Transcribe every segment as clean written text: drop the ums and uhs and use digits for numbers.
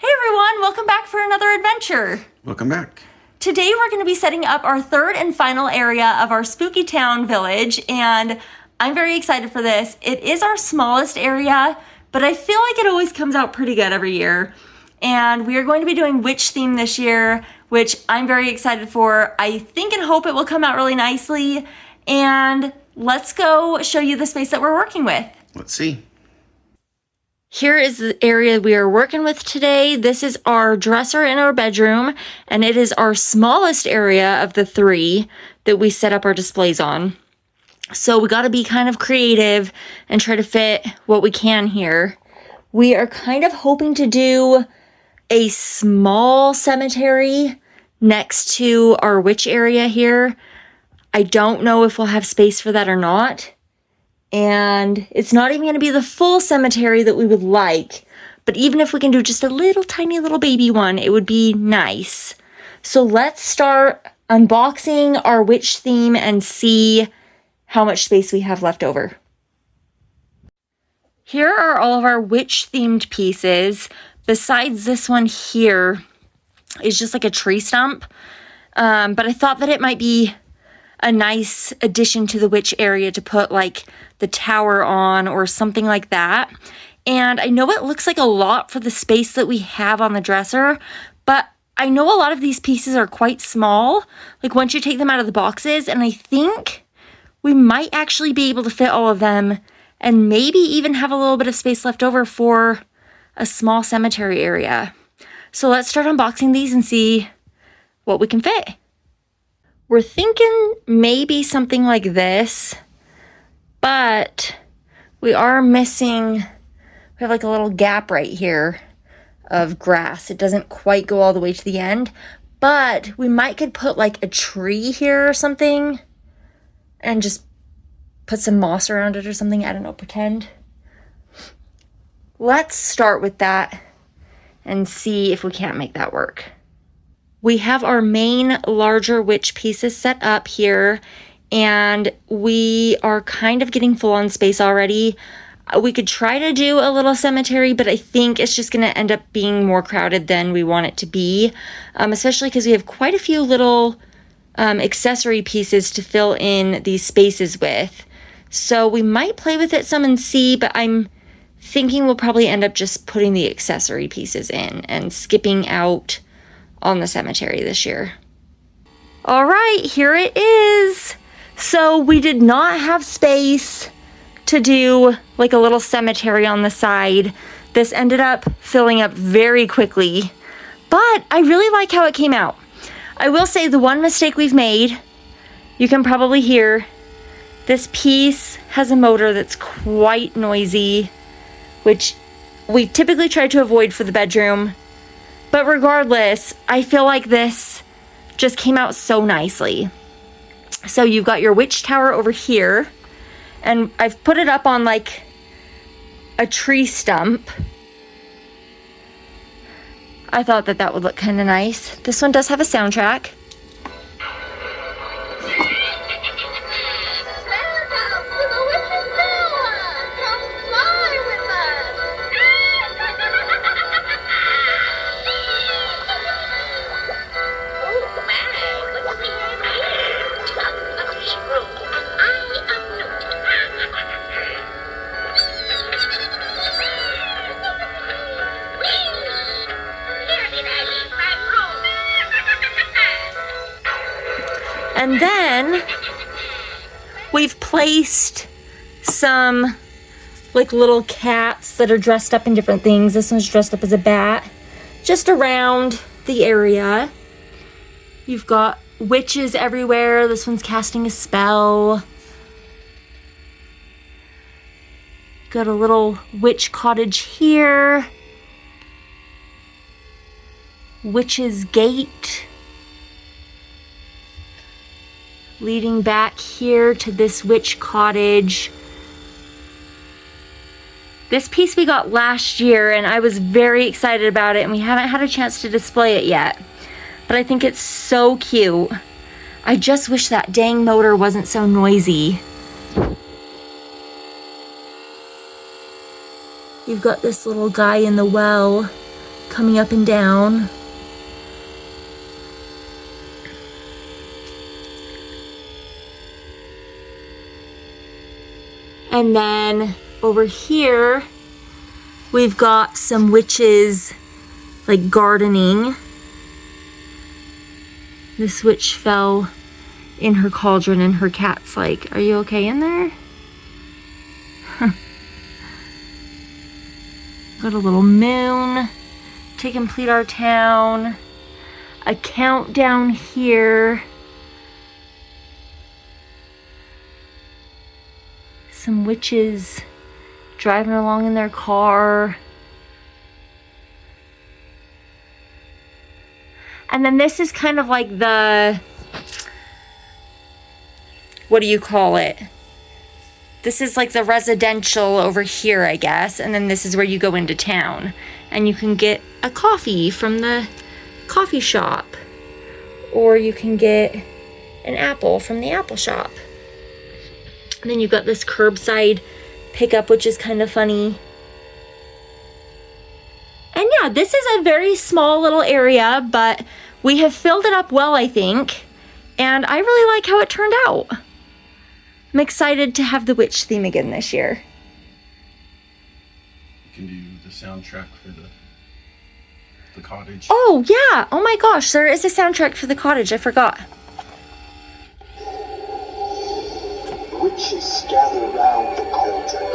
Hey everyone, welcome back for another adventure. Welcome back. Today we're going to be setting up our third and final area of our Spooky Town village, and I'm very excited for this. It is our smallest area, but I feel like it always comes out pretty good every year. And we are going to be doing witch theme this year, which I'm very excited for. I think and hope it will come out really nicely. And let's go show you the space that we're working with. Let's see. Here is the area we are working with today. This is our dresser in our bedroom, and it is our smallest area of the three that we set up our displays on. So we got to be kind of creative and try to fit what we can here. We are kind of hoping to do a small cemetery next to our witch area here. I don't know if we'll have space for that or not. And it's not even going to be the full cemetery that we would like. But even if we can do just a little tiny little baby one, it would be nice. So let's start unboxing our witch theme and see how much space we have left over. Here are all of our witch themed pieces. Besides this one here is just like a tree stump. But I thought that it might be a nice addition to the witch area to put like the tower on or something like that. And I know it looks like a lot for the space that we have on the dresser, but I know a lot of these pieces are quite small, like once you take them out of the boxes, and I think we might actually be able to fit all of them and maybe even have a little bit of space left over for a small cemetery area. So let's start unboxing these and see what we can fit. We're thinking maybe something like this, but we are missing, we have like a little gap right here of grass. It doesn't quite go all the way to the end, but we could put like a tree here or something and just put some moss around it or something. I don't know, pretend. Let's start with that and see if we can't make that work. We have our main larger witch pieces set up here, and we are kind of getting full on space already. We could try to do a little cemetery, but I think it's just going to end up being more crowded than we want it to be, especially because we have quite a few little accessory pieces to fill in these spaces with. So we might play with it some and see, but I'm thinking we'll probably end up just putting the accessory pieces in and skipping out on the cemetery this year. All right, here it is. So we did not have space to do like a little cemetery on the side. This ended up filling up very quickly, but I really like how it came out. I will say the one mistake we've made, you can probably hear, this piece has a motor that's quite noisy, which we typically try to avoid for the bedroom. But regardless, I feel like this just came out so nicely. So you've got your witch tower over here, and I've put it up on like a tree stump. I thought that that would look kind of nice. This one does have a soundtrack. And then we've placed some like little cats that are dressed up in different things. This one's dressed up as a bat, just around the area. You've got witches everywhere. This one's casting a spell. Got a little witch cottage here. Witch's gate. Leading back here to this witch cottage. This piece we got last year, and I was very excited about it, and we haven't had a chance to display it yet. But I think it's so cute. I just wish that dang motor wasn't so noisy. You've got this little guy in the well coming up and down. And then over here, we've got some witches like gardening. This witch fell in her cauldron and her cat's like, "Are you okay in there?" Got a little moon to complete our town. A countdown here. Some witches driving along in their car. And then this is kind of like the, what do you call it? This is like the residential over here, I guess. And then this is where you go into town. And you can get a coffee from the coffee shop. Or you can get an apple from the apple shop. And then you've got this curbside pickup, which is kind of funny. And yeah, this is a very small little area, but we have filled it up well, I think. And I really like how it turned out. I'm excited to have the witch theme again this year. You can do the soundtrack for the cottage. Oh, yeah. Oh my gosh, there is a soundtrack for the cottage. I forgot. Witches gather round the cauldron,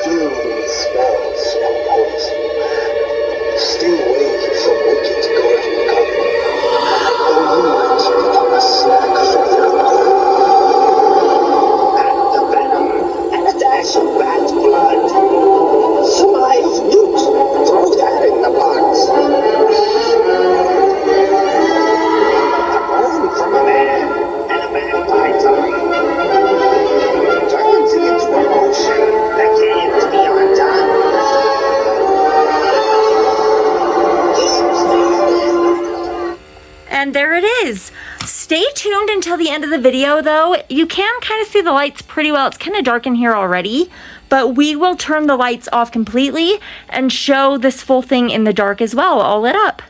filled with spells and poison. Stay away from wicked golden company, or you might become a snack for their mother. Add the venom and a dash of bad blood. Some live newt, throw that in the pot. A bone from a man and a vampire tongue. Turns into a motion that can't be undone. And there it is. Stay tuned until the end of the video though. You can kind of see the lights pretty well. It's kind of dark in here already, but we will turn the lights off completely and show this full thing in the dark as well, all lit up.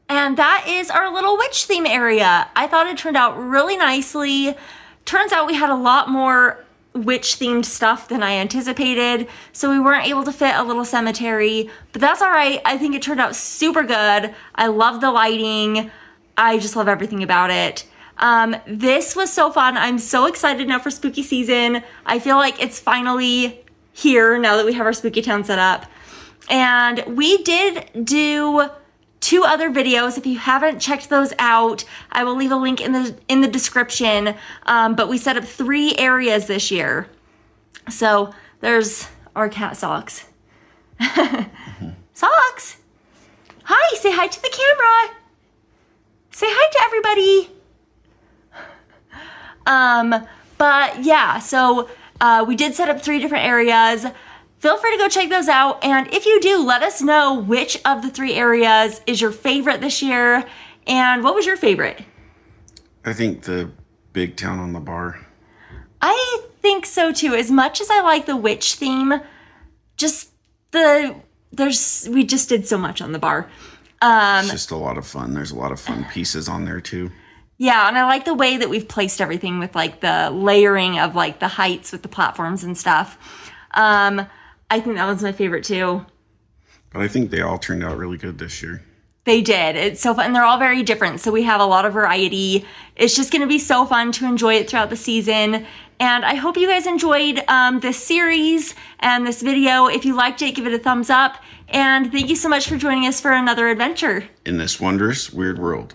And that is our little witch theme area. I thought it turned out really nicely. Turns out we had a lot more witch themed stuff than I anticipated, so we weren't able to fit a little cemetery, but that's all right. I think it turned out super good. I love the lighting. I just love everything about it. This was so fun. I'm so excited now for spooky season. I feel like it's finally here now that we have our spooky town set up. And we did do 2 other videos. If you haven't checked those out, I will leave a link in the description. But we set up 3 areas this year. So there's our cat Socks. Socks! Hi, say hi to the camera. Say hi to everybody. But yeah, so we did set up 3 different areas. Feel free to go check those out. And if you do, let us know which of the 3 areas is your favorite this year. And what was your favorite? I think the big town on the bar. I think so too. As much as I like the witch theme, we just did so much on the bar. It's just a lot of fun. There's a lot of fun pieces on there too. Yeah, and I like the way that we've placed everything with like the layering of like the heights with the platforms and stuff. I think that was my favorite too. But I think they all turned out really good this year. They did. It's so fun. And they're all very different. So we have a lot of variety. It's just going to be so fun to enjoy it throughout the season. And I hope you guys enjoyed this series and this video. If you liked it, give it a thumbs up. And thank you so much for joining us for another adventure in this wondrous weird world.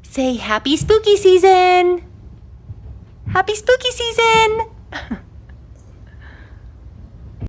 Say happy spooky season. Happy spooky season.